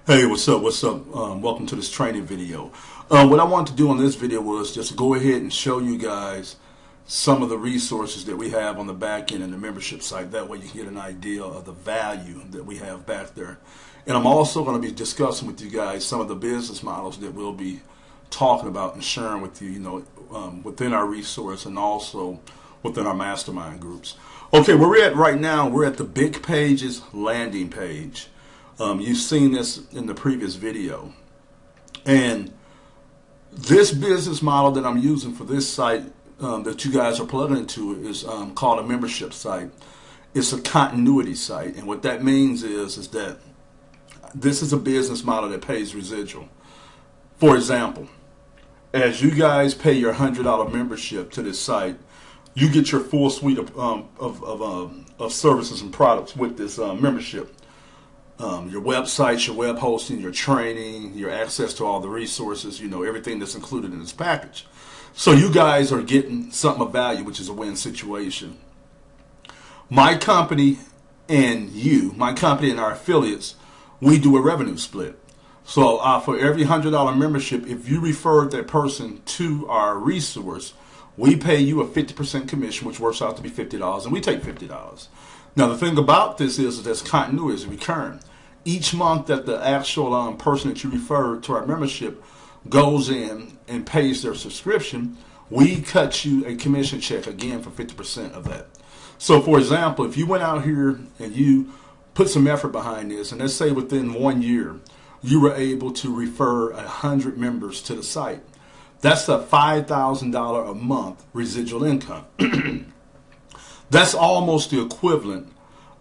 Hey, what's up? What's up? Welcome to this training video. What I want to do on this video was just go ahead and show you guys some of the resources that we have on the back end and the membership site. That way you can get an idea of the value that we have back there. And I'm also going to be discussing with you guys some of the business models that we'll be talking about and sharing with you, within our resource and also within our mastermind groups. Okay, where we're at right now, we're at the Big Pages landing page. You've seen this in the previous video. And this business model that I'm using for this site that you guys are plugging into is called a membership site. It's a continuity site. And what that means is that this is a business model that pays residual. For example, as you guys pay your $100 membership to this site, you get your full suite of services and products with this membership. Your websites, your web hosting, your training, your access to all the resources, everything that's included in this package. So you guys are getting something of value, which is a win situation. My company and our affiliates, we do a revenue split. So for every $100 membership, if you refer that person to our resource, we pay you a 50% commission, which works out to be $50, and we take $50. Now, the thing about this is that continuity is recurring. Each month that the actual person that you refer to our membership goes in and pays their subscription, we cut you a commission check again for 50% of that. So, for example, if you went out here and you put some effort behind this, and let's say within 1 year, you were able to refer 100 members to the site, that's a $5,000 a month residual income. That's almost the equivalent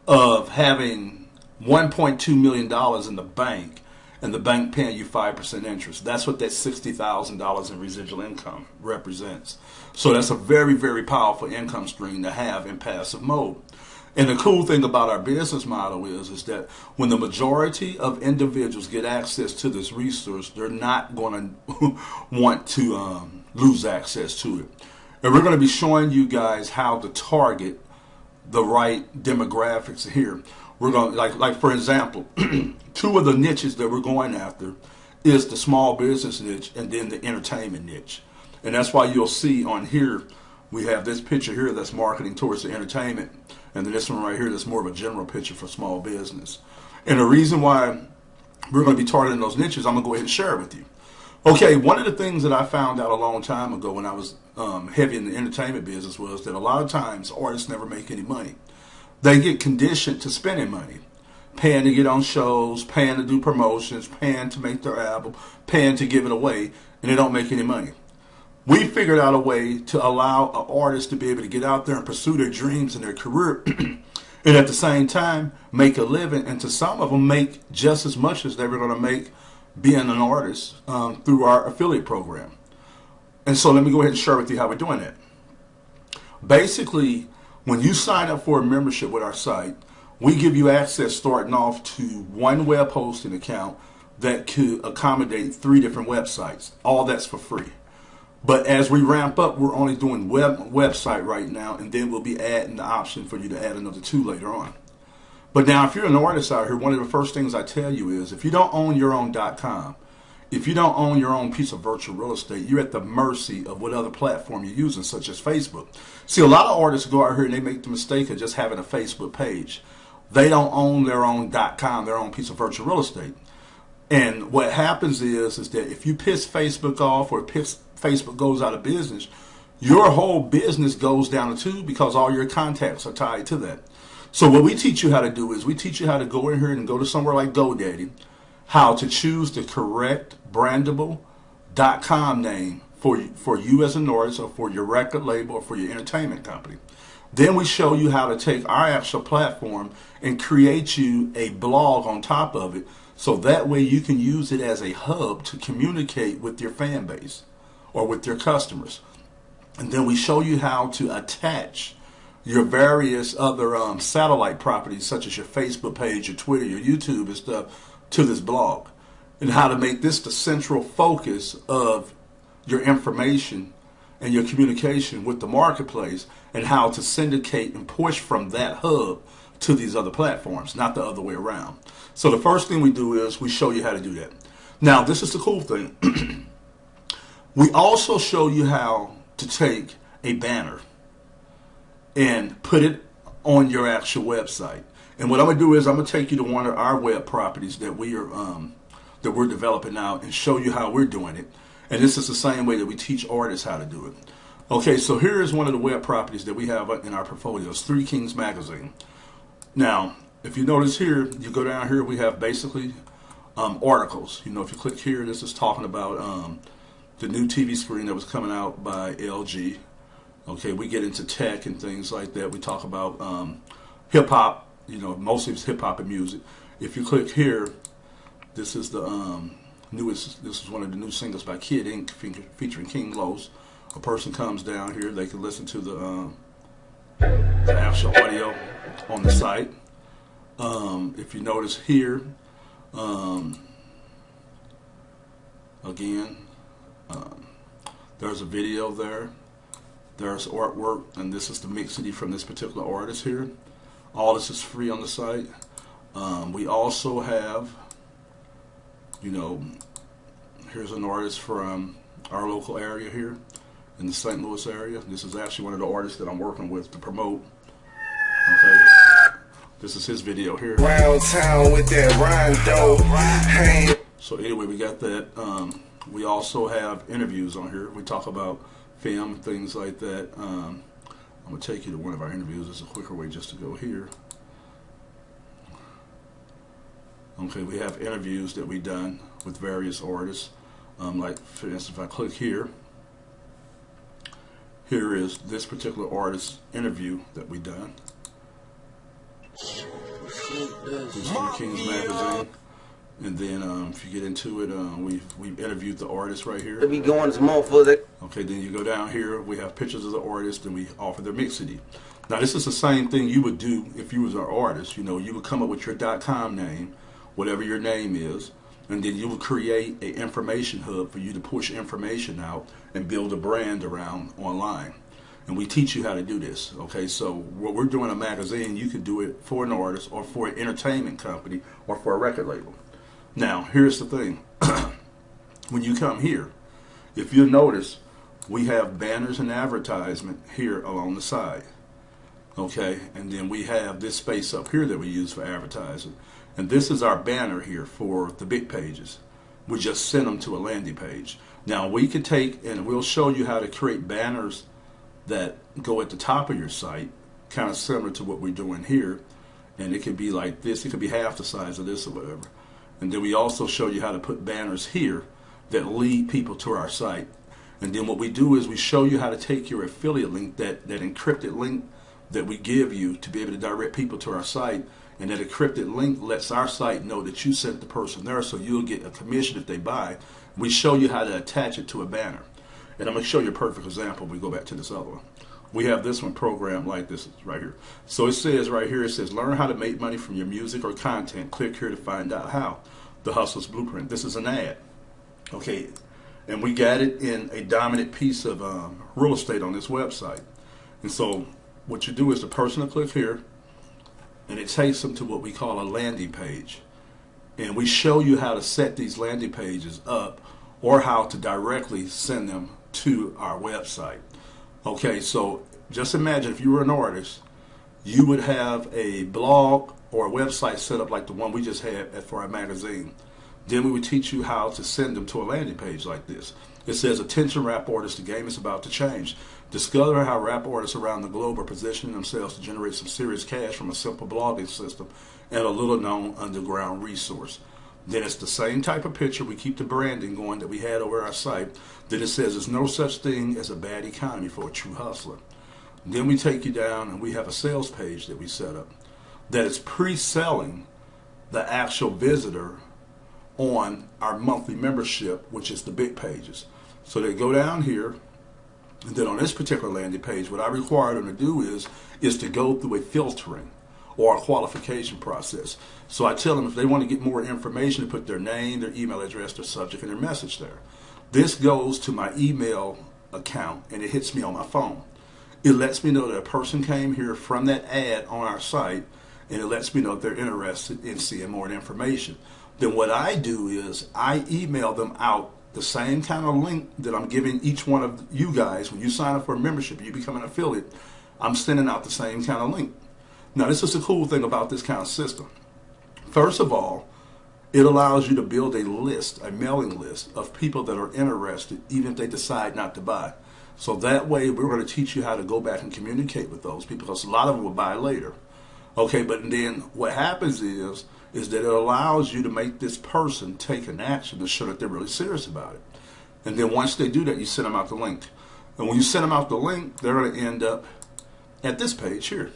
of having $1.2 million in the bank and the bank paying you 5% interest. That's what that $60,000 in residual income represents. So that's a very, very powerful income stream to have in passive mode. And the cool thing about our business model is that when the majority of individuals get access to this resource, they're not going to want to lose access to it. And we're going to be showing you guys how to target the right demographics here. We're going to, like for example, two of the niches that we're going after is the small business niche and then the entertainment niche. And that's why you'll see on here, we have this picture here that's marketing towards the entertainment, and then this one right here that's more of a general picture for small business. And the reason why we're going to be targeting those niches, I'm going to go ahead and share it with you. Okay, one of the things that I found out a long time ago when I was heavy in the entertainment business was that a lot of times artists never make any money. They get conditioned to spending money, paying to get on shows, paying to do promotions, paying to make their album, paying to give it away, and they don't make any money. We figured out a way to allow an artist to be able to get out there and pursue their dreams and their career and at the same time make a living, and to some of them make just as much as they were going to make being an artist through our affiliate program. And so let me go ahead and share with you how we're doing that. Basically, when you sign up for a membership with our site, we give you access starting off to one web hosting account that could accommodate 3 different websites. All that's for free. But as we ramp up, we're only doing website right now, and then we'll be adding the option for you to add another 2 later on. But now, if you're an artist out here, one of the first things I tell you is if you don't own your own .com, if you don't own your own piece of virtual real estate, you're at the mercy of what other platform you're using, such as Facebook. See, a lot of artists go out here and they make the mistake of just having a Facebook page. They don't own their own .com, their own piece of virtual real estate. And what happens is that if you piss Facebook off or Facebook goes out of business, your whole business goes down the tube because all your contacts are tied to that. So what we teach you how to do is we teach you how to go in here and go to somewhere like GoDaddy, how to choose the correct brandable .com name for you as an artist or for your record label or for your entertainment company. Then we show you how to take our actual platform and create you a blog on top of it, so that way you can use it as a hub to communicate with your fan base or with your customers. And then we show you how to attach your various other satellite properties, such as your Facebook page, your Twitter, your YouTube and stuff, to this blog, and how to make this the central focus of your information and your communication with the marketplace, and how to syndicate and push from that hub to these other platforms, not the other way around. So the first thing we do is we show you how to do that. Now, this is the cool thing. We also show you how to take a banner and put it on your actual website. And what I'm going to do is I'm going to take you to one of our web properties that we're developing now and show you how we're doing it. And this is the same way that we teach artists how to do it. Okay, so here is one of the web properties that we have in our portfolio. It's Three Kings Magazine. Now, if you notice here, you go down here, we have basically articles. You know, if you click here, this is talking about the new TV screen that was coming out by LG. Okay, we get into tech and things like that. We talk about hip hop. You know, mostly it's hip hop and music. If you click here, this is the newest. This is one of the new singles by Kid Ink featuring King Los. A person comes down here, they can listen to the actual audio on the site. If you notice here, again, there's a video there. There's artwork, and this is the mixity from this particular artist here. All this is free on the site. We also have, you know, here's an artist from our local area here in the St. Louis area. This is actually one of the artists that I'm working with to promote. Okay, this is his video here. Round town with that Rondo. Hey. So anyway, we got that. We also have interviews on here. We talk about film, things like that. I'm going to take you to one of our interviews. It's a quicker way just to go here. Okay, we have interviews that we've done with various artists. Like, for instance, if I click here, here is this particular artist's interview that we've done. This is from King's Magazine. And then if you get into it, we've interviewed the artist right here. Be going some more for that. Okay, then you go down here, we have pictures of the artist, and we offer their mixity. Now, this is the same thing you would do if you was an artist. You know, you would come up with your .com name, whatever your name is, and then you would create an information hub for you to push information out and build a brand around online. And we teach you how to do this. Okay, so what we're doing in a magazine, you could do it for an artist or for an entertainment company or for a record label. Now, here's the thing. When you come here, if you notice, we have banners and advertisement here along the side. Okay, and then we have this space up here that we use for advertising. And this is our banner here for the big pages. We just send them to a landing page. Now, we can take, and we'll show you how to create banners that go at the top of your site, kind of similar to what we're doing here. And it could be like this. It could be half the size of this or whatever. And then we also show you how to put banners here that lead people to our site. And then what we do is we show you how to take your affiliate link, that encrypted link that we give you to be able to direct people to our site. And that encrypted link lets our site know that you sent the person there, so you'll get a commission if they buy. We show you how to attach it to a banner. And I'm going to show you a perfect example when we go back to this other one. We have this one programmed like this right here. So it says right here, it says, learn how to make money from your music or content. Click here to find out how. The Hustler's Blueprint. This is an ad. Okay. And we got it in a dominant piece of real estate on this website. And so what you do is the person will click here, and it takes them to what we call a landing page. And we show you how to set these landing pages up or how to directly send them to our website. Okay, so just imagine if you were an artist, you would have a blog or a website set up like the one we just had for our magazine. Then we would teach you how to send them to a landing page like this. It says, attention rap artists, the game is about to change. Discover how rap artists around the globe are positioning themselves to generate some serious cash from a simple blogging system and a little known underground resource. Then it's the same type of picture. We keep the branding going that we had over our site. Then it says there's no such thing as a bad economy for a true hustler. Then we take you down and we have a sales page that we set up that is pre-selling the actual visitor on our monthly membership, which is the big pages. So they go down here, and then on this particular landing page, what I require them to do is to go through a filtering or a qualification process. So I tell them if they want to get more information, to put their name, their email address, their subject, and their message there. This goes to my email account, and it hits me on my phone. It lets me know that a person came here from that ad on our site, and it lets me know if they're interested in seeing more information. Then what I do is I email them out the same kind of link that I'm giving each one of you guys. When you sign up for a membership, you become an affiliate, I'm sending out the same kind of link. Now, this is the cool thing about this kind of system. First of all, it allows you to build a list, a mailing list of people that are interested, even if they decide not to buy. So that way, we're going to teach you how to go back and communicate with those people, because a lot of them will buy later. Okay, but then what happens is that it allows you to make this person take an action to show that they're really serious about it. And then once they do that, you send them out the link. And when you send them out the link, they're going to end up at this page here.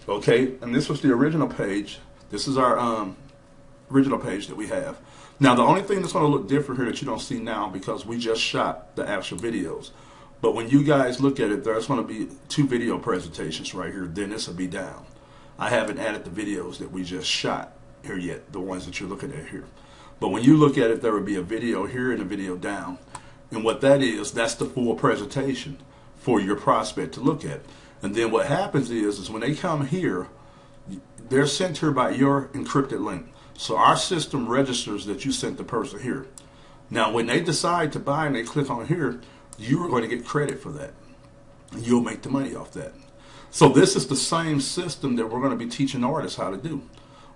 Okay, and this was the original page. This is our original page that we have. Now, the only thing that's going to look different here that you don't see now, because we just shot the actual videos. But when you guys look at it, there's going to be 2 video presentations right here. Then this will be down. I haven't added the videos that we just shot here yet, the ones that you're looking at here. But when you look at it, there will be a video here and a video down. And what that is, that's the full presentation for your prospect to look at. And then what happens is when they come here, they're sent here by your encrypted link. So our system registers that you sent the person here. Now, when they decide to buy and they click on here, you are going to get credit for that. And you'll make the money off that. So this is the same system that we're going to be teaching artists how to do.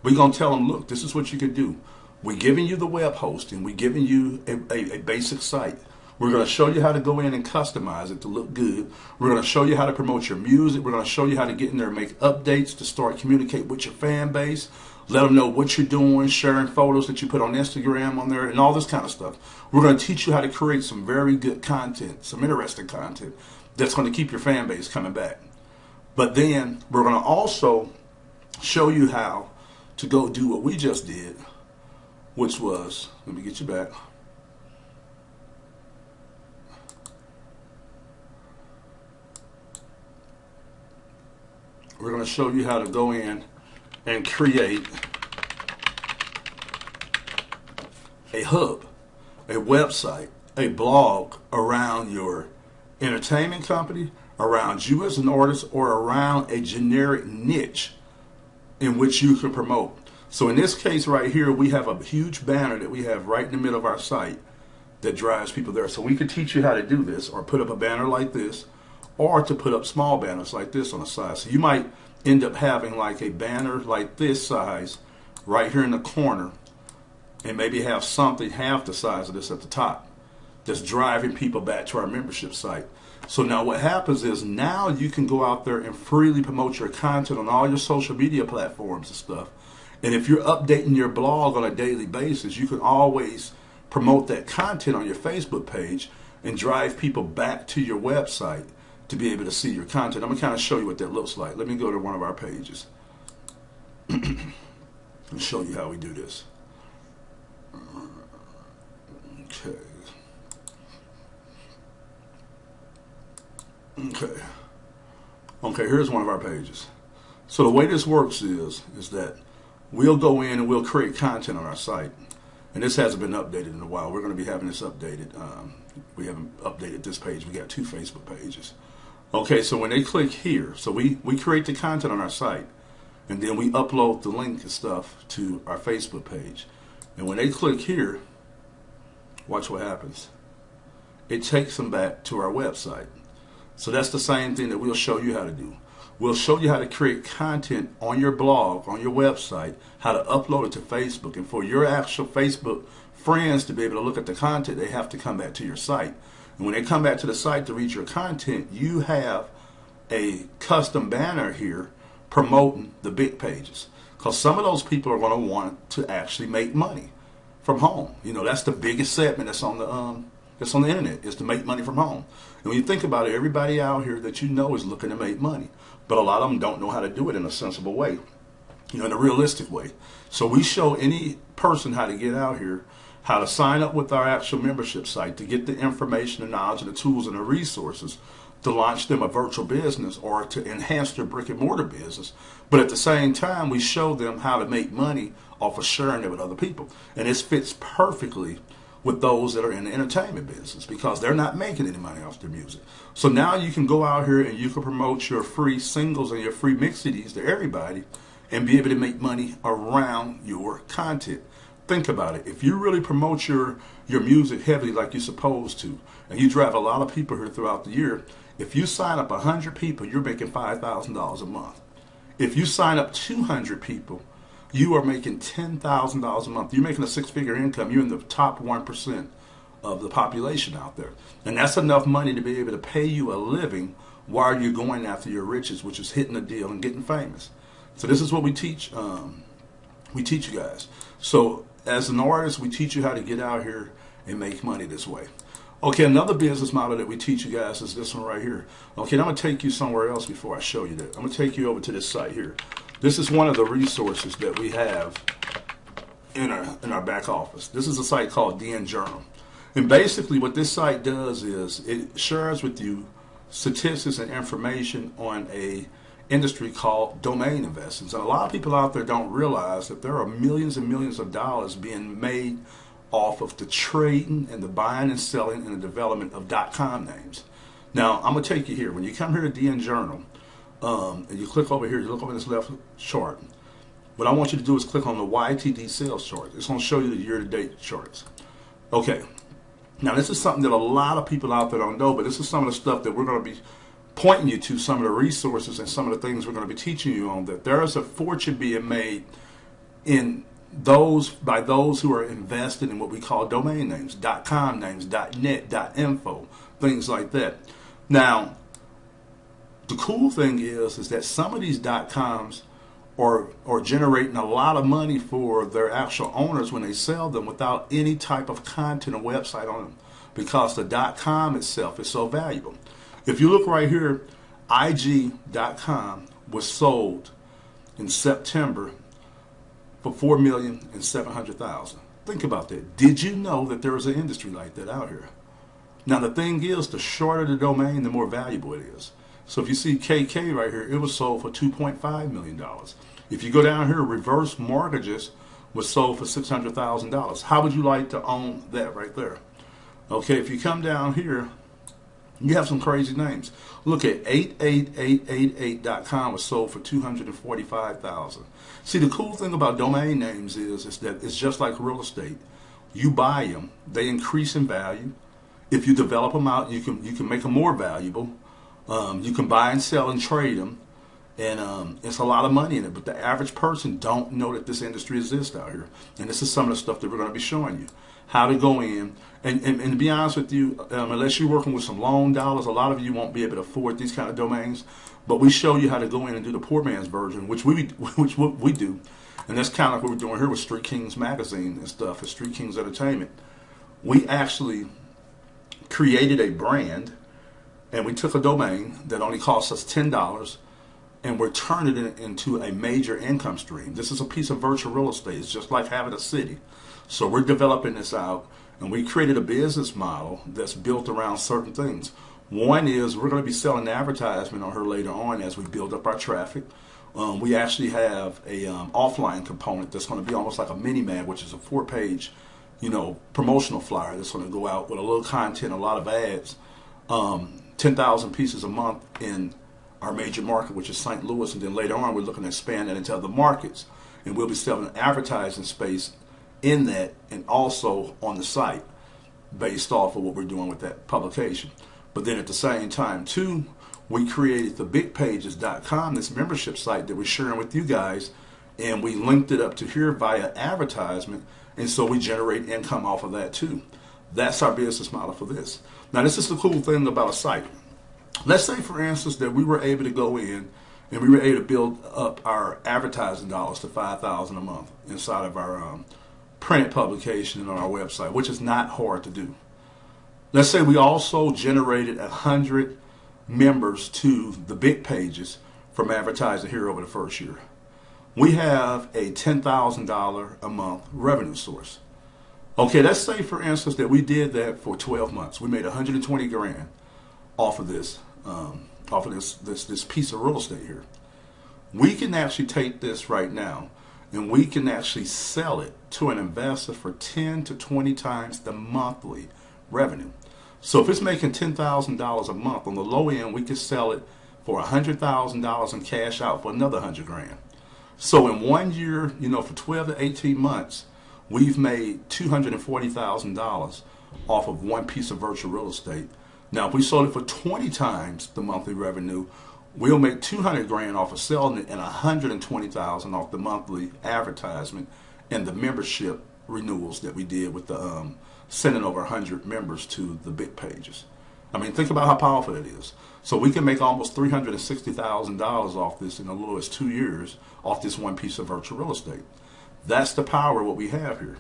We're going to tell them, look, this is what you can do. We're giving you the web hosting. We're giving you a basic site. We're going to show you how to go in and customize it to look good. We're going to show you how to promote your music. We're going to show you how to get in there and make updates to start communicate with your fan base. Let them know what you're doing, sharing photos that you put on Instagram on there, and all this kind of stuff. We're going to teach you how to create some very good content, some interesting content that's going to keep your fan base coming back. But then we're going to also show you how to go do what we just did, which was, let me get you back. We're going to show you how to go in and create a hub, a website, a blog around your entertainment company, around you as an artist, or around a generic niche in which you can promote. So in this case right here, we have a huge banner that we have right in the middle of our site that drives people there. So we could teach you how to do this, or put up a banner like this, or to put up small banners like this on the side. So you might end up having like a banner like this size right here in the corner, and maybe have something half the size of this at the top that's driving people back to our membership site. So now what happens is now you can go out there and freely promote your content on all your social media platforms and stuff. And if you're updating your blog on a daily basis, you can always promote that content on your Facebook page and drive people back to your website to be able to see your content. I'm going to kind of show you what that looks like. Let me go to one of our pages and show you how we do this. Okay. Okay, here's one of our pages. So the way this works is that we'll go in and we'll create content on our site. And this hasn't been updated in a while. We're going to be having this updated. We haven't updated this page. We got 2 Facebook pages. Okay, so when they click here, so we create the content on our site, and then we upload the link and stuff to our Facebook page. And when they click here, watch what happens. It takes them back to our website. So that's the same thing that we'll show you how to do. We'll show you how to create content on your blog, on your website, how to upload it to Facebook. And for your actual Facebook friends to be able to look at the content, they have to come back to your site. And when they come back to the site to read your content, you have a custom banner here promoting the big pages. Because some of those people are going to want to actually make money from home. You know, that's the biggest segment that's on the internet, is to make money from home. And when you think about it, everybody out here that you know is looking to make money. But a lot of them don't know how to do it in a sensible way, you know, in a realistic way. So we show any person how to get out here, how to sign up with our actual membership site, to get the information, the knowledge, and the tools and the resources to launch them a virtual business or to enhance their brick and mortar business. But at the same time, we show them how to make money off of sharing it with other people. And this fits perfectly with those that are in the entertainment business, because they're not making any money off their music. So now you can go out here and you can promote your free singles and your free mix CDs to everybody, and be able to make money around your content. Think about it. If you really promote your music heavily like you're supposed to, and you drive a lot of people here throughout the year, if you sign up 100 people, you're making $5,000 a month. If you sign up 200 people, you are making $10,000 a month. You're making a six-figure income. You're in the top 1% of the population out there. And that's enough money to be able to pay you a living while you're going after your riches, which is hitting a deal and getting famous. So this is what we teach. We teach you guys. So as an artist, we teach you how to get out here and make money this way. Okay, another business model that we teach you guys is this one right here. Okay, I'm going to take you somewhere else before I show you that. I'm going to take you over to this site here. This is one of the resources that we have in our back office. This is a site called DN Journal. And basically what this site does is it shares with you statistics and information on a industry called domain investments. And a lot of people out there don't realize that there are millions and millions of dollars being made off of the trading and the buying and selling and the development of .com names. Now, I'm going to take you here. When you come here to DN Journal, and you click over here, you look over this left chart, what I want you to do is click on the YTD sales chart. It's going to show you the year-to-date charts. Okay. Now, this is something that a lot of people out there don't know, but this is some of the stuff that we're going to be pointing you to, some of the resources and some of the things we're going to be teaching you on, that there is a fortune being made by those who are invested in what we call domain names, .com names, .net, .info, things like that. Now, the cool thing is that some of these .coms are generating a lot of money for their actual owners when they sell them without any type of content or website on them, because the .com itself is so valuable. If you look right here, IG.com was sold in September for $4,700,000. Think about that. Did you know that there is an industry like that out here? Now the thing is, the shorter the domain, the more valuable it is. So if you see KK right here, it was sold for $2.5 million. If you go down here, reverse mortgages was sold for $600,000. How would you like to own that right there? Okay, if you come down here, you have some crazy names. Look at 88888.com was sold for $245,000. See, the cool thing about domain names is that it's just like real estate. You buy them, they increase in value. If you develop them out, you can make them more valuable. You can buy and sell and trade them, and it's a lot of money in it. But the average person don't know that this industry exists out here. And this is some of the stuff that we're going to be showing you. How to go in, and to be honest with you, unless you're working with some loan dollars, a lot of you won't be able to afford these kind of domains. But we show you how to go in and do the poor man's version, which we do, and that's kind of what we're doing here with Street Kings Magazine and stuff, and Street Kings Entertainment. We actually created a brand, and we took a domain that only cost us $10, and we're turning it into a major income stream. This is a piece of virtual real estate. It's just like having a city. So we're developing this out, and we created a business model that's built around certain things. One is we're going to be selling advertisement on her later on as we build up our traffic. We actually have a offline component that's going to be almost like a mini mag, which is a 4-page, promotional flyer that's going to go out with a little content, a lot of ads, 10,000 pieces a month in our major market, which is St. Louis, and then later on we're looking to expand that into other markets, and we'll be selling advertising space in that and also on the site based off of what we're doing with that publication. But then at the same time too, we created the bigpages.com, this membership site that we're sharing with you guys, and we linked it up to here via advertisement, and so we generate income off of that too. That's our business model for this. Now this is the cool thing about a site. Let's say for instance that we were able to go in and we were able to build up our advertising dollars to $5,000 a month inside of our printed publication and on our website, which is not hard to do. Let's say we also generated 100 members to the big pages from advertising here over the first year. We have a $10,000 a month revenue source. Okay, let's say for instance that we did that for 12 months. We made 120 grand off of this piece of real estate here. We can actually take this right now and we can actually sell it to an investor for 10 to 20 times the monthly revenue. So if it's making $10,000 a month, on the low end we could sell it for $100,000 and cash out for another 100 grand. So in 1 year, for 12 to 18 months, we've made $240,000 off of one piece of virtual real estate. Now, if we sold it for 20 times the monthly revenue, we'll make 200 grand off of selling it and 120,000 off the monthly advertisement and the membership renewals that we did with the sending over 100 members to the big pages. I mean, think about how powerful it is. So we can make almost $360,000 off this in as little as 2 years off this one piece of virtual real estate. That's the power of what we have here.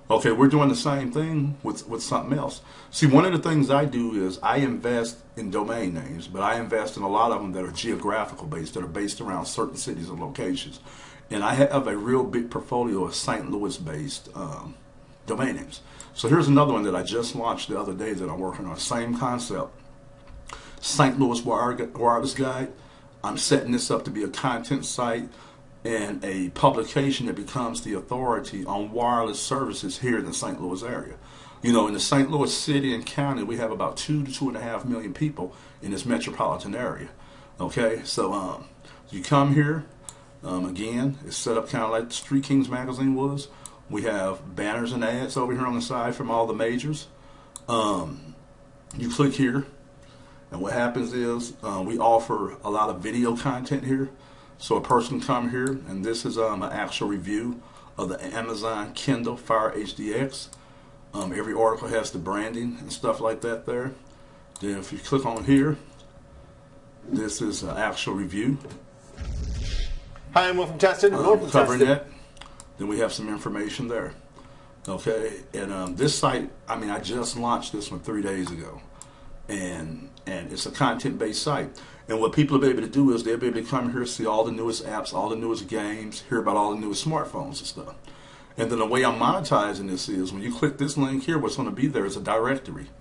Okay, we're doing the same thing with something else. See, one of the things I do is I invest in domain names, but I invest in a lot of them that are geographical based, that are based around certain cities or locations. And I have a real big portfolio of St. Louis based domain names. So here's another one that I just launched the other day that I'm working on. Same concept. St. Louis Wireless Guide. I'm setting this up to be a content site and a publication that becomes the authority on wireless services here in the St. Louis area. In the St. Louis city and county, we have about 2 to 2.5 million people in this metropolitan area. Okay, so you come here, again, it's set up kind of like the Street Kings magazine was. We have banners and ads over here on the side from all the majors. You click here, and what happens is we offer a lot of video content here. So a person come here, and this is an actual review of the Amazon Kindle Fire HDX. Every article has the branding and stuff like that there. Then if you click on here, this is an actual review. Hi, I'm Will from Tested. Covering that. Then we have some information there. Okay, and this site, I just launched this one 3 days ago. And it's a content-based site. And what people will be able to do is they'll be able to come here, see all the newest apps, all the newest games, hear about all the newest smartphones and stuff. And then the way I'm monetizing this is when you click this link here, what's going to be there is a directory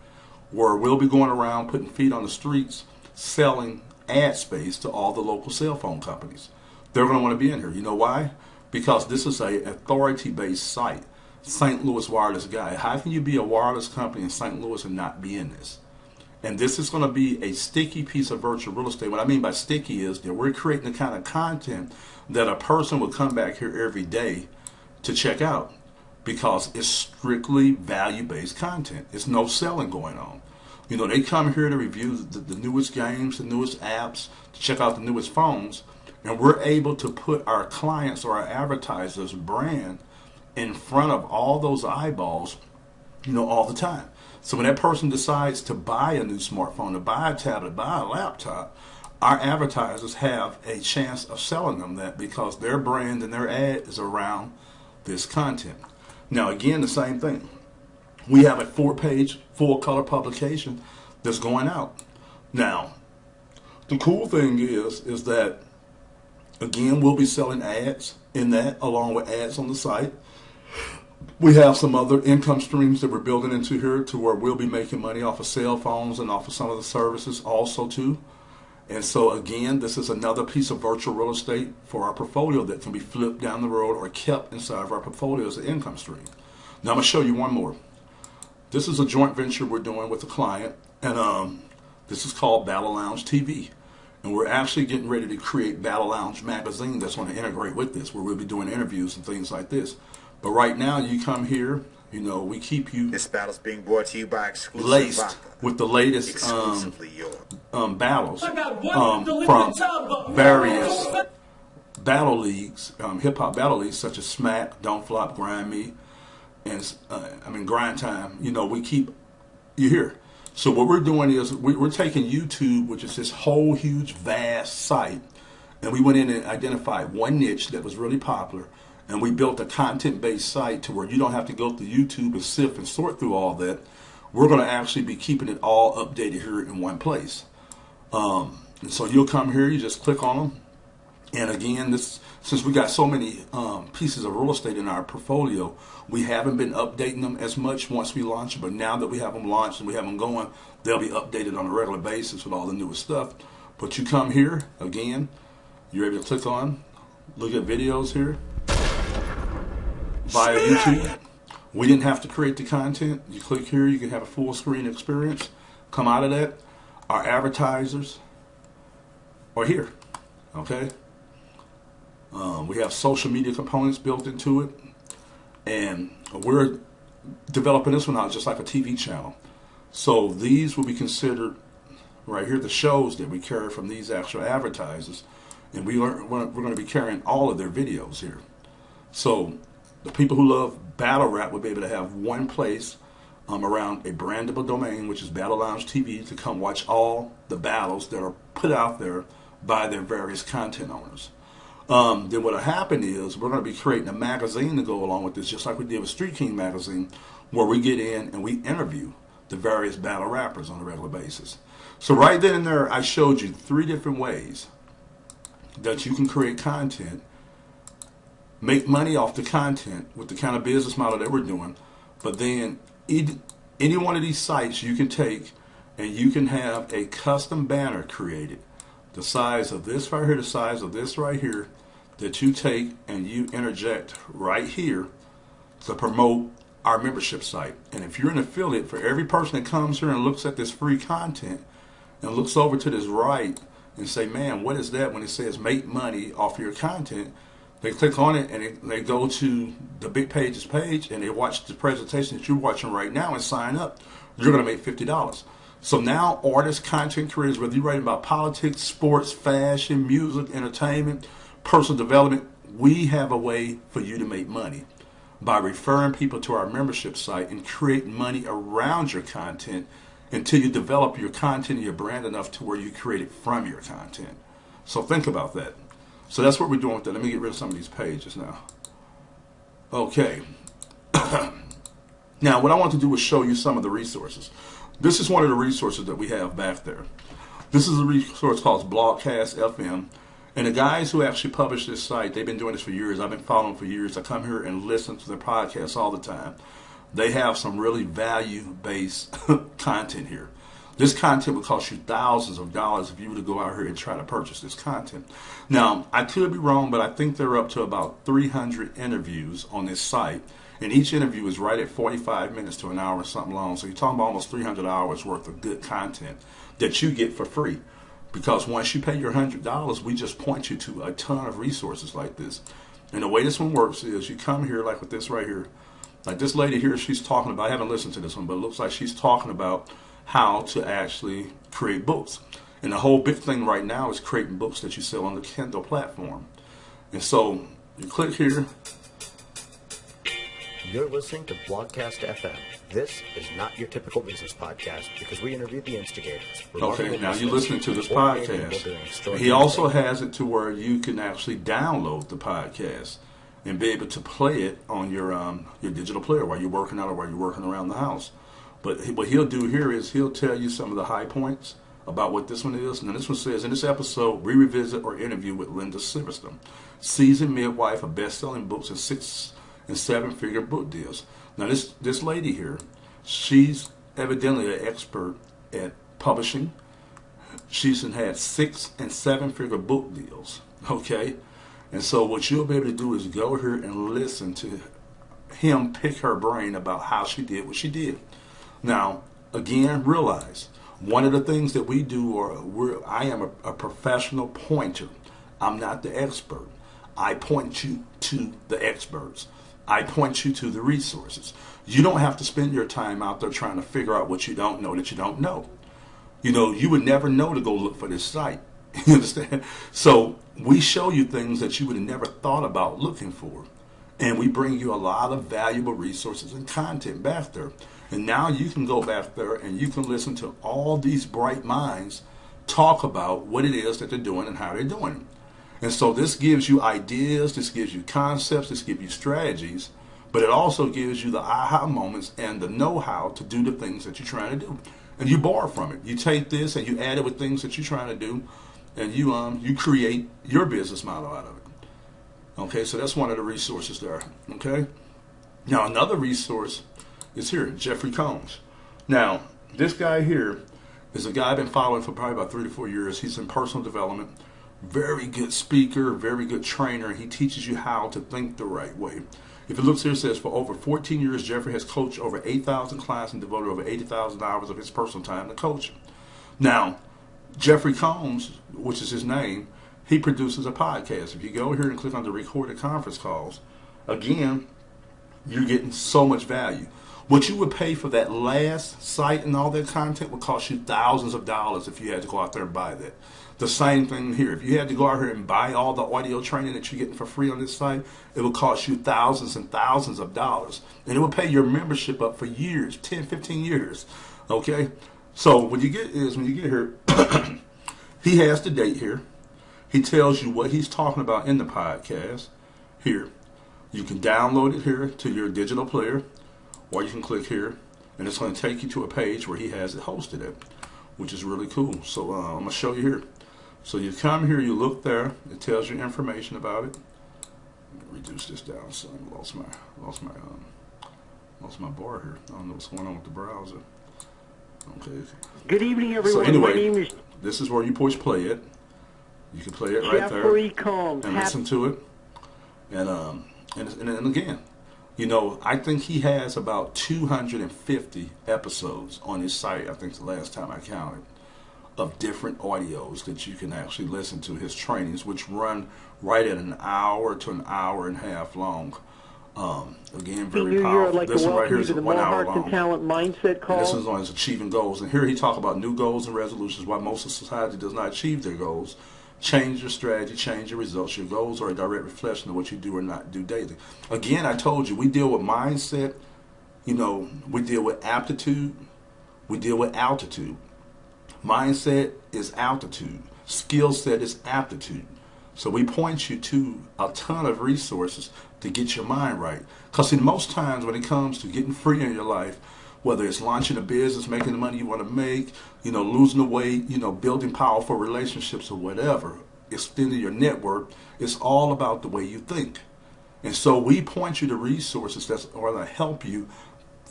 where we'll be going around putting feet on the streets, selling ad space to all the local cell phone companies. They're going to want to be in here. You know why? Because this is a authority-based site. St. Louis Wireless Guide. How can you be a wireless company in St. Louis and not be in this? And this is going to be a sticky piece of virtual real estate. What I mean by sticky is that we're creating the kind of content that a person will come back here every day to check out because it's strictly value-based content. It's no selling going on. They come here to review the newest games, the newest apps, to check out the newest phones, and we're able to put our clients or our advertisers' brand in front of all those eyeballs, all the time. So when that person decides to buy a new smartphone, to buy a tablet, buy a laptop, our advertisers have a chance of selling them that because their brand and their ad is around this content. Now, again, the same thing. We have a 4-page, full-color publication that's going out. Now, the cool thing is that, again, we'll be selling ads in that along with ads on the site. We have some other income streams that we're building into here to where we'll be making money off of cell phones and off of some of the services also too. And so again, this is another piece of virtual real estate for our portfolio that can be flipped down the road or kept inside of our portfolio as an income stream. Now I'm going to show you one more. This is a joint venture we're doing with a client, and this is called Battle Lounge TV. And we're actually getting ready to create Battle Lounge magazine that's going to integrate with this, where we'll be doing interviews and things like this. But right now, you come here, we keep you This battle's being brought to you by Exclusive laced Vodka. with the latest Exclusively yours. battles from various battle leagues, hip-hop battle leagues such as Smack, Don't Flop, Grind Me, and Grind Time. We keep you here. So what we're doing is we're taking YouTube, which is this whole huge, vast site, and we went in and identified one niche that was really popular. And we built a content-based site to where you don't have to go through YouTube and sift and sort through all that. We're going to actually be keeping it all updated here in one place. And so you'll come here, you just click on them. And again, since we got so many pieces of real estate in our portfolio, we haven't been updating them as much once we launch them. But now that we have them launched and we have them going, they'll be updated on a regular basis with all the newest stuff. But you come here, again, you're able to click on, look at videos here. Via YouTube. We didn't have to create the content. You click here, you can have a full screen experience. Come out of that. Our advertisers are here. Okay? We have social media components built into it, and we're developing this one out just like a TV channel. So these will be considered right here the shows that we carry from these actual advertisers, and we're going to be carrying all of their videos here. So the people who love battle rap will be able to have one place around a brandable domain, which is Battle Lounge TV, to come watch all the battles that are put out there by their various content owners. Then what will happen is we're going to be creating a magazine to go along with this, just like we did with Street King magazine, where we get in and we interview the various battle rappers on a regular basis. So right then and there, I showed you 3 different ways that you can create content, make money off the content with the kind of business model that we're doing. But then any one of these sites you can take and you can have a custom banner created, the size of this right here, the size of this right here, that you take and you interject right here to promote our membership site. And if you're an affiliate, for every person that comes here and looks at this free content and looks over to this right and say, man, what is that? When it says make money off your content, they click on it and they go to the Big Pages page and they watch the presentation that you're watching right now and sign up. You're going to make $50. So now artists, content creators, whether you're writing about politics, sports, fashion, music, entertainment, personal development, we have a way for you to make money by referring people to our membership site and create money around your content until you develop your content and your brand enough to where you create it from your content. So think about that. So that's what we're doing with that. Let me get rid of some of these pages now. Okay. Now, what I want to do is show you some of the resources. This is one of the resources that we have back there. This is a resource called Blogcast FM. And the guys who actually publish this site, they've been doing this for years. I've been following them for years. I come here and listen to their podcasts all the time. They have some really value-based content here. This content would cost you thousands of dollars if you were to go out here and try to purchase this content. Now, I could be wrong, but I think they're up to about 300 interviews on this site. And each interview is right at 45 minutes to an hour or something long. So you're talking about almost 300 hours worth of good content that you get for free. Because once you pay your $100, we just point you to a ton of resources like this. And the way this one works is you come here like with this right here. Like this lady here, she's talking about, I haven't listened to this one, but it looks like she's talking about how to actually create books. And the whole big thing right now is creating books that you sell on the Kindle platform. And so you click here. You're listening to Blogcast FM. This is not your typical business podcast because we interview the instigators. Okay, now you're listening to this podcast. He also has it to where you can actually download the podcast and be able to play it on your digital player while you're working out or while you're working around the house. But what he'll do here is he'll tell you some of the high points about what this one is. And this one says, in this episode, we revisit or interview with Linda Silverstone, seasoned midwife of best-selling books and 6- and 7-figure book deals. Now, this lady here, she's evidently an expert at publishing. She's had 6- and 7-figure book deals, okay? And so what you'll be able to do is go here and listen to him pick her brain about how she did what she did. Now, again, realize, one of the things that we do, I am a professional pointer. I'm not the expert. I point you to the experts. I point you to the resources. You don't have to spend your time out there trying to figure out what you don't know that you don't know. You know, you would never know to go look for this site. You understand? So we show you things that you would have never thought about looking for. And we bring you a lot of valuable resources and content back there. And now you can go back there and you can listen to all these bright minds talk about what it is that they're doing and how they're doing it. And so this gives you ideas, this gives you concepts, this gives you strategies, but it also gives you the aha moments and the know-how to do the things that you're trying to do. And you borrow from it. You take this and you add it with things that you're trying to do, and you create your business model out of it. Okay, so that's one of the resources there. Okay? Now another resource is here, Jeffrey Combs. Now, this guy here is a guy I've been following for probably about 3 to 4 years. He's in personal development. Very good speaker, very good trainer. He teaches you how to think the right way. If it looks here, it says for over 14 years, Jeffrey has coached over 8,000 clients and devoted over 80,000 hours of his personal time to coaching. Now, Jeffrey Combs, which is his name, he produces a podcast. If you go here and click on the recorded conference calls, again, you're getting so much value. What you would pay for that last site and all that content would cost you thousands of dollars if you had to go out there and buy that. The same thing here. If you had to go out here and buy all the audio training that you're getting for free on this site, it would cost you thousands and thousands of dollars. And it would pay your membership up for years, 10, 15 years. Okay? So what you get is, when you get here, he has the date here. He tells you what he's talking about in the podcast here. You can download it here to your digital player, or you can click here, and it's going to take you to a page where he has it hosted at, which is really cool. So I'm going to show you here. So you come here, you look there, it tells you information about it. Let me reduce this down, so I lost my bar here. I don't know what's going on with the browser. Okay. Good evening, everyone. So anyway, my name is this is where you push play it. You can play it right there Jeffrey Combs. and listen to it. And again, you know, I think he has about 250 episodes on his site. I think it's the last time I counted, of different audios that you can actually listen to his trainings, which run right at an hour to an hour and a half long. Again, very New Year, powerful. I'd like This to one right welcome here you is to the 1 More hour Hearts and long. Talent Mindset Call. This is on his achieving goals. And here he talks about new goals and resolutions, why most of society does not achieve their goals. Change your strategy, change your results. Your goals are a direct reflection of what you do or not do daily. Again, I told you, we deal with mindset. You know, we deal with aptitude. We deal with altitude. Mindset is altitude. Skill set is aptitude. So we point you to a ton of resources to get your mind right. Because in most times when it comes to getting free in your life, whether it's launching a business, making the money you want to make, you know, losing the weight, you know, building powerful relationships or whatever, extending your network, it's all about the way you think. And so we point you to resources that are going to help you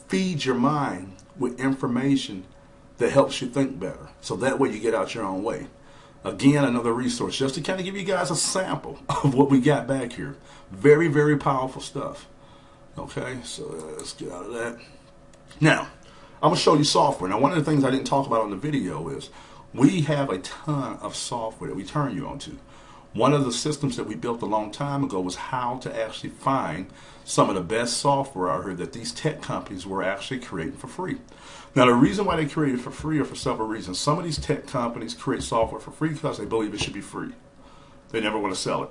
feed your mind with information that helps you think better. So that way you get out your own way. Again, another resource, just to kind of give you guys a sample of what we got back here. Very, very powerful stuff. Okay, so let's get out of that. Now, I'm going to show you software. Now, one of the things I didn't talk about on the video is we have a ton of software that we turn you on to. One of the systems that we built a long time ago was how to actually find some of the best software out here that these tech companies were actually creating for free. Now, the reason why they create it for free are for several reasons. Some of these tech companies create software for free because they believe it should be free. They never want to sell it.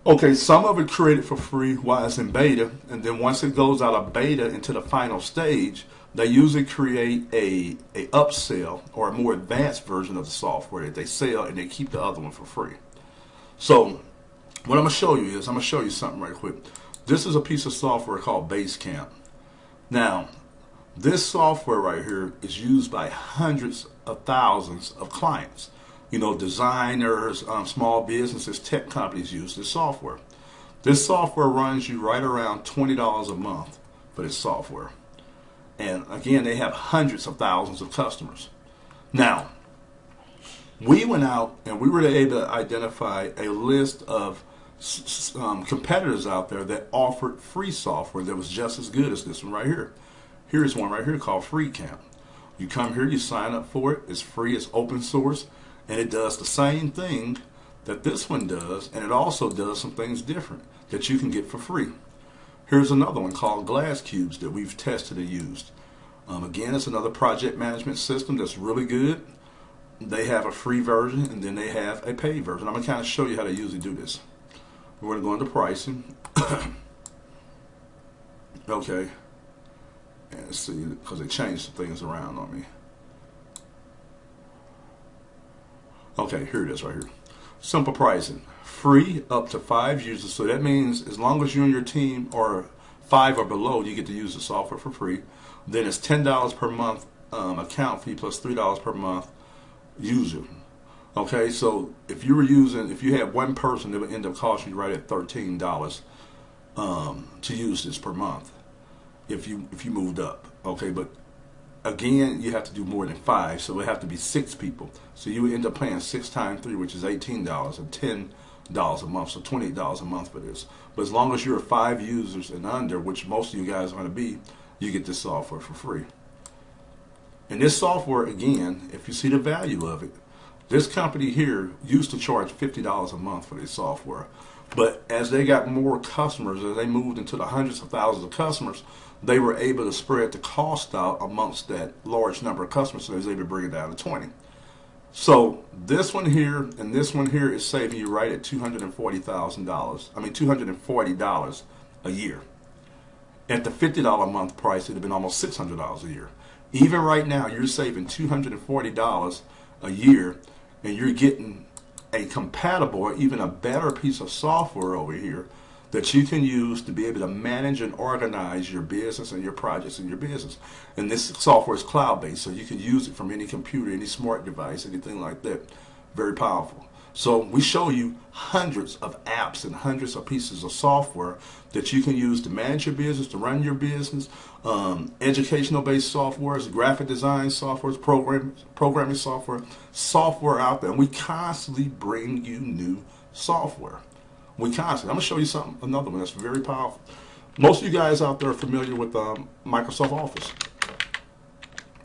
Okay, some of it created for free while it's in beta, and then once it goes out of beta into the final stage, they usually create a upsell or a more advanced version of the software that they sell, and they keep the other one for free. So what I'm going to show you is, I'm going to show you something right quick. This is a piece of software called Basecamp. Now, this software right here is used by hundreds of thousands of clients. You know, designers, small businesses, tech companies use this software. This software runs you right around $20 a month for this software. And again, they have hundreds of thousands of customers. Now, we went out and we were able to identify a list of competitors out there that offered free software that was just as good as this one right here. Here's one right here called FreeCamp. You come here, you sign up for it. It's free, it's open source, and it does the same thing that this one does, and it also does some things different that you can get for free. Here's another one called Glass Cubes that we've tested and used. Again, it's another project management system that's really good. They have a free version, and then they have a paid version. I'm going to kind of show you how they usually do this. We're going to go into pricing. Okay. And see, because they changed some things around on me. Okay, here it is right here. Simple pricing. Free up to 5 users. So that means as long as you and your team are 5 or below, you get to use the software for free. Then it's $10 per month account fee plus $3 per month user. Okay, so if you had one person, it would end up costing you right at $13 to use this per month if you moved up. Okay, but again, you have to do more than 5, so it would have to be 6 people. So you would end up paying 6 times 3, which is $18, and $10 a month, so $28 a month for this. But as long as you're 5 users and under, which most of you guys are going to be, you get this software for free. And this software, again, if you see the value of it, This company here used to charge $50 a month for their software. But as they got more customers, as they moved into the hundreds of thousands of customers, they were able to spread the cost out amongst that large number of customers, so they was able to bring it down to 20. So this one here and this one here is saving you right at $240,000. I mean $240 a year. At the $50 a month price, it'd have been almost $600 a year. Even right now, you're saving $240 a year, and you're getting a compatible or even a better piece of software over here that you can use to be able to manage and organize your business and your projects in your business. And this software is cloud-based, so you can use it from any computer, any smart device, anything like that. Very powerful. So we show you hundreds of apps and hundreds of pieces of software that you can use to manage your business, to run your business, educational-based softwares, graphic design softwares, programming software out there. And we constantly bring you new software. I'm going to show you another one that's very powerful. Most of you guys out there are familiar with Microsoft Office.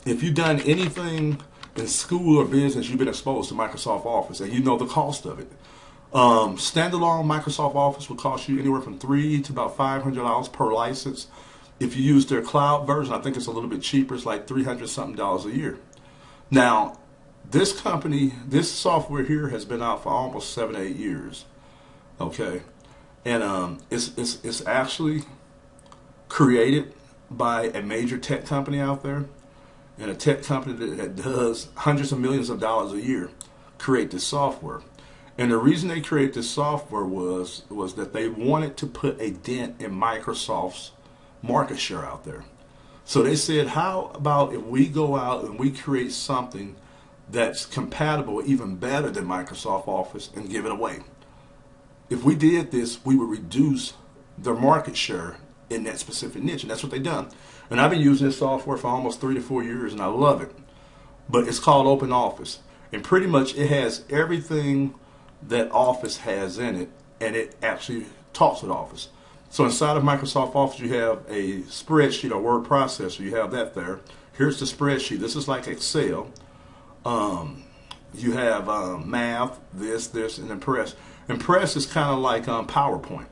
If you've done anything in school or business, you've been exposed to Microsoft Office, and you know the cost of it. Standalone Microsoft Office will cost you anywhere from $300 to about $500 per license. If you use their cloud version, I think it's a little bit cheaper. It's like $300 something a year. Now, this company, this software here has been out for almost 7 or 8 years. Okay, and it's actually created by a major tech company out there, and a tech company that does hundreds of millions of dollars a year create this software. And the reason they created this software was that they wanted to put a dent in Microsoft's market share out there. So they said, how about if we go out and we create something that's compatible, even better than Microsoft Office, and give it away? If we did this, we would reduce their market share in that specific niche, and that's what they've done. And I've been using this software for almost 3 to 4 years, and I love it. But it's called Open Office, and pretty much it has everything that Office has in it, and it actually talks with Office. So inside of Microsoft Office, you have a spreadsheet or word processor. You have that there. Here's the spreadsheet. This is like Excel. You have math, this, and Impress. Impress is kind of like PowerPoint.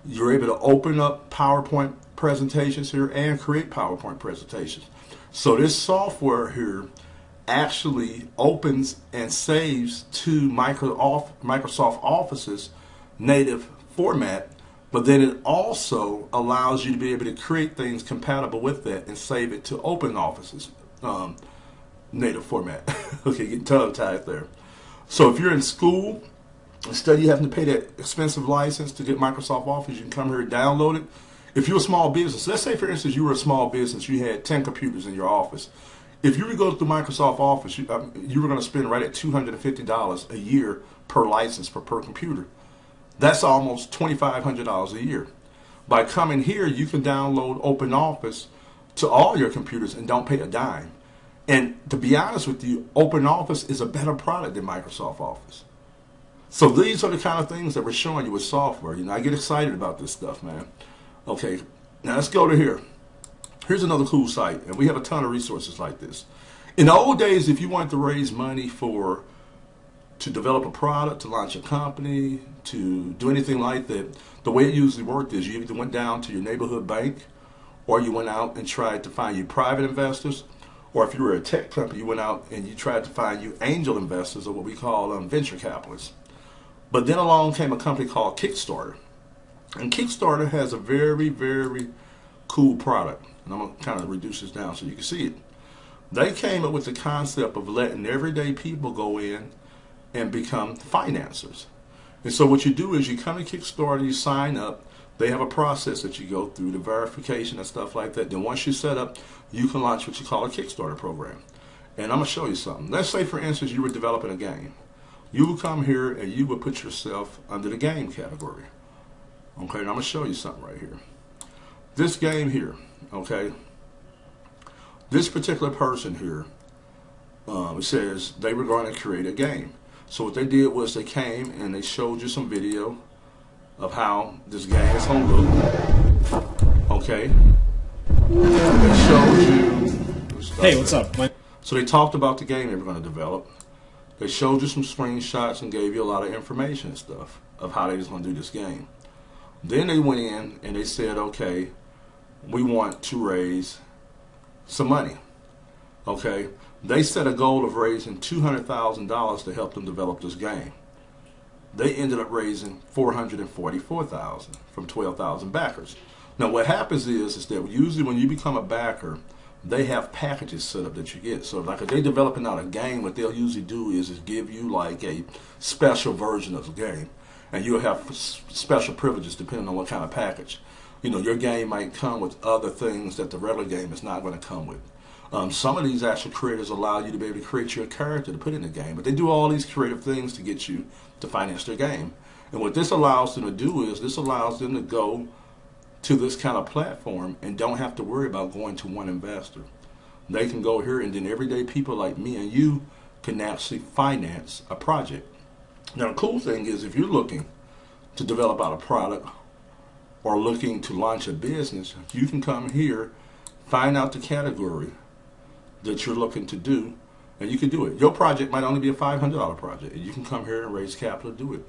You're able to open up PowerPoint presentations here and create PowerPoint presentations. So this software here actually opens and saves to Microsoft Office's native format, but then it also allows you to be able to create things compatible with that and save it to Open Office's native format. Okay, getting tongue-tied there. So if you're in school, instead of you having to pay that expensive license to get Microsoft Office, you can come here and download it. If you're a small business, let's say for instance you were a small business, you had 10 computers in your office. If you were to go through Microsoft Office, you were going to spend right at $250 a year per license per computer. That's almost $2,500 a year. By coming here, you can download Open Office to all your computers and don't pay a dime. And to be honest with you, Open Office is a better product than Microsoft Office. So these are the kind of things that we're showing you with software. You know, I get excited about this stuff, man. Okay, now let's go to here. Here's another cool site, and we have a ton of resources like this. In the old days, if you wanted to raise money to develop a product, to launch a company, to do anything like that, the way it usually worked is you either went down to your neighborhood bank, or you went out and tried to find you private investors, or if you were a tech company, you went out and you tried to find you angel investors, or what we call venture capitalists. But then along came a company called Kickstarter. And Kickstarter has a very, very cool product. And I'm going to kind of reduce this down so you can see it. They came up with the concept of letting everyday people go in and become financiers. And so what you do is you come to Kickstarter, you sign up. They have a process that you go through, the verification and stuff like that. Then once you're set up, you can launch what you call a Kickstarter program. And I'm going to show you something. Let's say, for instance, you were developing a game. You would come here and you would put yourself under the game category. Okay, and I'm going to show you something right here. This game here, okay, this particular person here, it says they were going to create a game. So what they did was they came and they showed you some video of how this game is going to look. Okay. They showed you. Hey, what's up? So they talked about the game they were going to develop. They showed you some screenshots and gave you a lot of information and stuff of how they was going to do this game. Then they went in and they said, okay, we want to raise some money. Okay, they set a goal of raising $200,000 to help them develop this game. They ended up raising $444,000 from 12,000 backers. Now, what happens is that usually when you become a backer, they have packages set up that you get. So, like if they're developing out a game, what they'll usually do is give you like a special version of the game, and you'll have special privileges depending on what kind of package. You know, your game might come with other things that the regular game is not going to come with. Some of these actual creators allow you to be able to create your character to put in the game, but they do all these creative things to get you to finance their game. And what this allows them to do is this allows them to go to this kind of platform and don't have to worry about going to one investor. They can go here, and then everyday people like me and you can actually finance a project. Now, the cool thing is if you're looking to develop out a product or looking to launch a business, you can come here, find out the category that you're looking to do, and you can do it. Your project might only be a $500 project, and you can come here and raise capital to do it.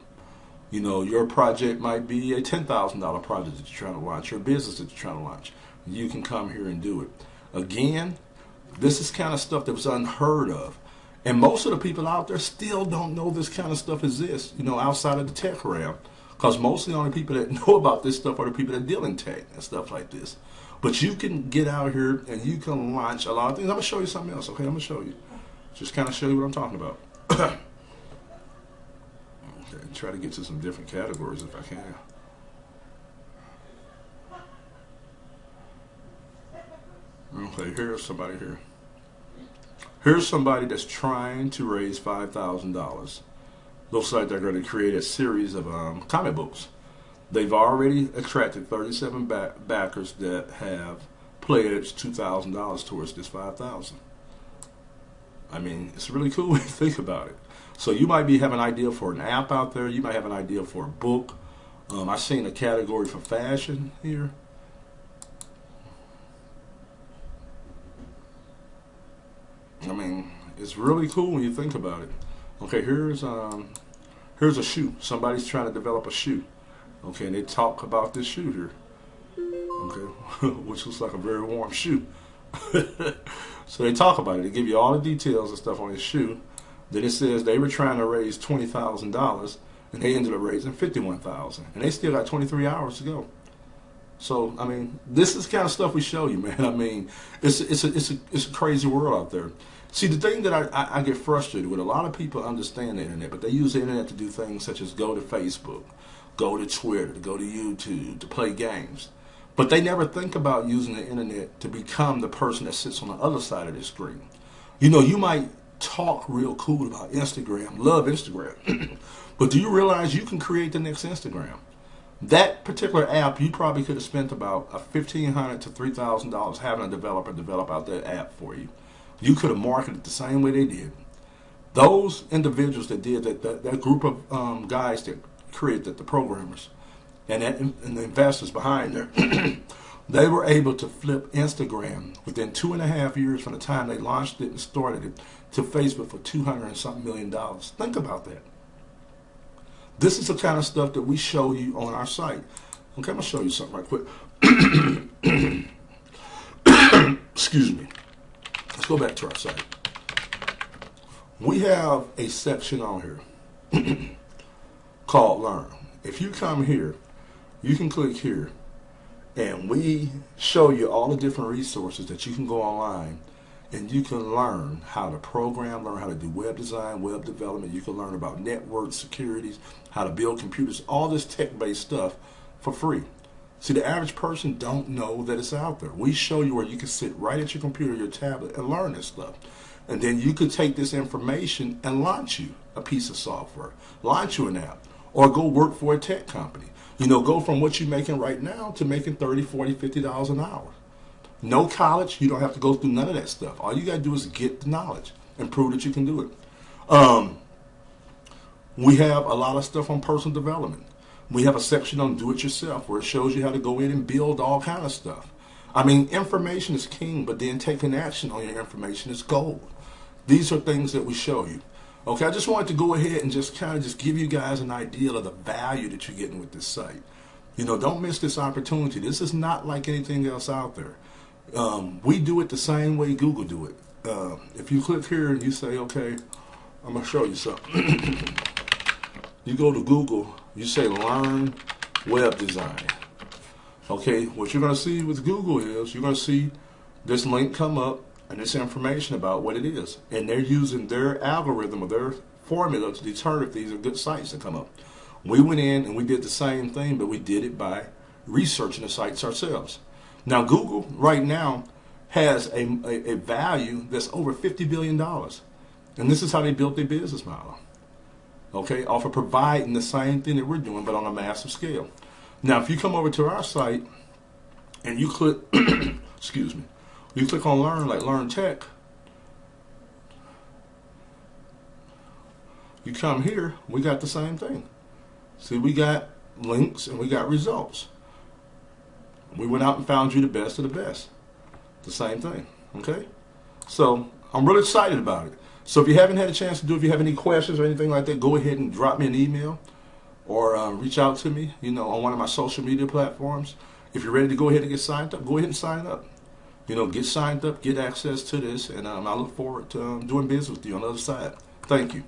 You know, your project might be a $10,000 project that you're trying to launch, your business that you're trying to launch. You can come here and do it. Again, this is kind of stuff that was unheard of. And most of the people out there still don't know this kind of stuff exists, you know, outside of the tech realm. Because mostly the only people that know about this stuff are the people that deal in tech and stuff like this. But you can get out here and you can launch a lot of things. I'm going to show you something else, okay? I'm going to show you. Just kind of show you what I'm talking about. Okay, try to get to some different categories if I can. Okay, here's somebody here. Here's somebody that's trying to raise $5,000. Looks like they're going to create a series of comic books. They've already attracted 37 backers that have pledged $2,000 towards this $5,000. I mean, it's really cool when you think about it. So you might have an idea for an app out there. You might have an idea for a book. I've seen a category for fashion here. I mean, it's really cool when you think about it. Okay, here's a shoe. Somebody's trying to develop a shoe. Okay, and they talk about this shoe here. Okay, which looks like a very warm shoe. So they talk about it. They give you all the details and stuff on this shoe. Then it says they were trying to raise $20,000 and they ended up raising $51,000, and they still got 23 hours to go. So I mean, this is the kind of stuff we show you, man. I mean, it's a crazy world out there. See, the thing that I get frustrated with, a lot of people understand the internet, but they use the internet to do things such as go to Facebook, go to Twitter, to go to YouTube, to play games. But they never think about using the internet to become the person that sits on the other side of the screen. You know, you might talk real cool about Instagram, love Instagram, but do you realize you can create the next Instagram? That particular app, you probably could have spent about $1,500 to $3,000 having a developer develop out that app for you. You could have marketed it the same way they did. Those individuals that did that group of guys that created the programmers and the investors behind there, they were able to flip Instagram within 2.5 years from the time they launched it and started it to Facebook for $200 and something million. Think about that. This is the kind of stuff that we show you on our site. Okay, I'm going to show you something right quick. Excuse me. Let's go back to our site. We have a section on here called Learn. If you come here, you can click here, and we show you all the different resources that you can go online and you can learn how to program, learn how to do web design, web development. You can learn about network securities, how to build computers, all this tech-based stuff for free. See, the average person don't know that it's out there. We show you where you can sit right at your computer, your tablet, and learn this stuff. And then you could take this information and launch you a piece of software, launch you an app, or go work for a tech company. You know, go from what you're making right now to making $30, $40, $50 an hour. No college, you don't have to go through none of that stuff. All you got to do is get the knowledge and prove that you can do it. We have a lot of stuff on personal development. We have a section on do-it-yourself where it shows you how to go in and build all kind of stuff. I mean, information is king, but then taking action on your information is gold. These are things that we show you. Okay, I just wanted to go ahead and just kind of just give you guys an idea of the value that you're getting with this site. You know, don't miss this opportunity. This is not like anything else out there. We do it the same way Google do it. If you click here and you say, okay, I'm going to show you something. You go to Google, you say learn web design. Okay, what you're going to see with Google is you're going to see this link come up and this information about what it is. And they're using their algorithm or their formula to determine if these are good sites to come up. We went in and we did the same thing, but we did it by researching the sites ourselves. Now, Google right now has a value that's over $50 billion. And this is how they built their business model. Okay, off of providing the same thing that we're doing, but on a massive scale. Now, if you come over to our site and you click, excuse me, you click on Learn, like Learn Tech, you come here, we got the same thing. See, we got links and we got results. We went out and found you the best of the best. The same thing, okay? So I'm really excited about it. So if you haven't had a chance to do it, if you have any questions or anything like that, go ahead and drop me an email or reach out to me, you know, on one of my social media platforms. If you're ready to go ahead and get signed up, go ahead and sign up. You know, get signed up, get access to this, and I look forward to doing business with you on the other side. Thank you.